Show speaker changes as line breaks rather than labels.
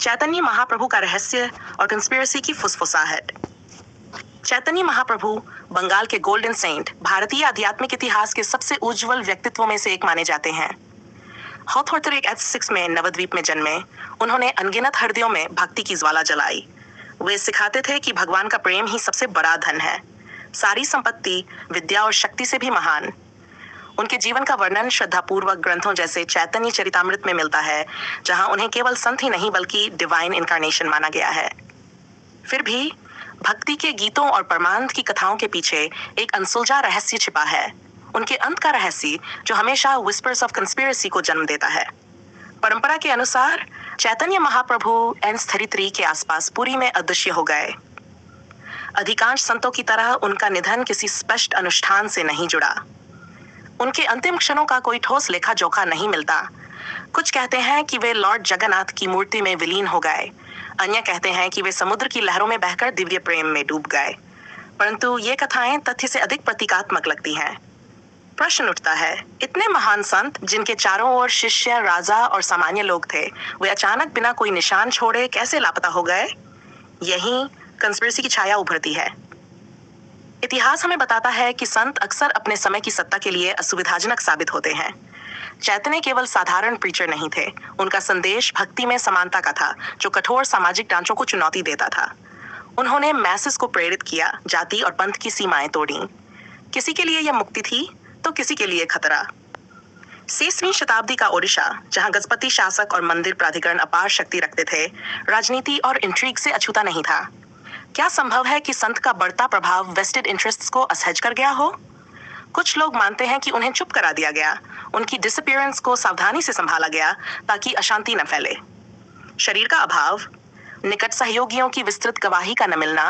चैतन्य महाप्रभु का रहस्य और कंस्पिरेसी की फुसफुसाहट। चैतन्य महाप्रभु बंगाल के गोल्डन सेंट, भारतीय आध्यात्मिक इतिहास के सबसे उज्जवल व्यक्तित्व में से एक माने जाते हैं। हॉथोर्टर एक एथ में नवद्वीप में जन्मे। उन्होंने अनगिनत हृदयों में भक्ति की ज्वाला जलाई। वे सिखाते थे कि भगवान का प्रेम ही सबसे बड़ा धन है, सारी संपत्ति, विद्या और शक्ति से भी महान। उनके जीवन का वर्णन श्रद्धापूर्वक ग्रंथों जैसे चैतन्य चरितामृत में मिलता है, जहां उन्हें केवल संत ही नहीं बल्कि डिवाइन इनकारनेशन माना गया है। फिर भी भक्ति के गीतों और परमानंद की कथाओं के पीछे एक अनसुलझा रहस्य छिपा है, उनके अंत का रहस्य जो हमेशा विस्पर्स ऑफ कंस्पिरेसी को जन्म देता है। परंपरा के अनुसार चैतन्य महाप्रभु एन-33 के आसपास पुरी में अदृश्य हो गए। अधिकांश संतों की तरह उनका निधन किसी स्पष्ट अनुष्ठान से नहीं जुड़ा। उनके अंतिम क्षणों का कोई ठोस लेखा जोखा नहीं मिलता। कुछ कहते हैं कि वे लॉर्ड जगन्नाथ की मूर्ति में विलीन हो गए, अन्य कहते हैं कि वे समुद्र की लहरों में बहकर दिव्य प्रेम में डूब गए। परंतु ये कथाएं तथ्य से अधिक प्रतीकात्मक लगती हैं। प्रश्न उठता है, इतने महान संत जिनके चारों ओर शिष्य, राजा और सामान्य लोग थे, वे अचानक बिना कोई निशान छोड़े कैसे लापता हो गए? यही कंस्पिरेसी की छाया उभरती है। इतिहास हमें बताता है कि संत अक्सर अपने समय की सत्ता के लिए असुविधाजनक साबित होते हैं। चैतन्य केवल साधारण प्रीचर नहीं थे, उनका संदेश भक्ति में समानता का था, जो कठोर सामाजिक ढांचों को चुनौती देता था। उन्होंने मैसेस को प्रेरित किया, जाति और पंथ की सीमाएं तोड़ी। किसी के लिए यह मुक्ति थी तो किसी के लिए खतरा। 6वीं शताब्दी का ओडिशा, जहां गजपति शासक और मंदिर प्राधिकरण अपार शक्ति रखते थे, राजनीति और इंट्रीग से अछूता नहीं था। क्या संभव है कि संत का बढ़ता प्रभाव वेस्टेड इंटरेस्ट्स को असहज कर गया हो? कुछ लोग मानते हैं कि उन्हें चुप करा दिया गया, उनकी डिसअपीयरेंस को सावधानी से संभाला गया ताकि अशांति न फैले। शरीर का अभाव, निकट सहयोगियों की विस्तृत गवाही का न मिलना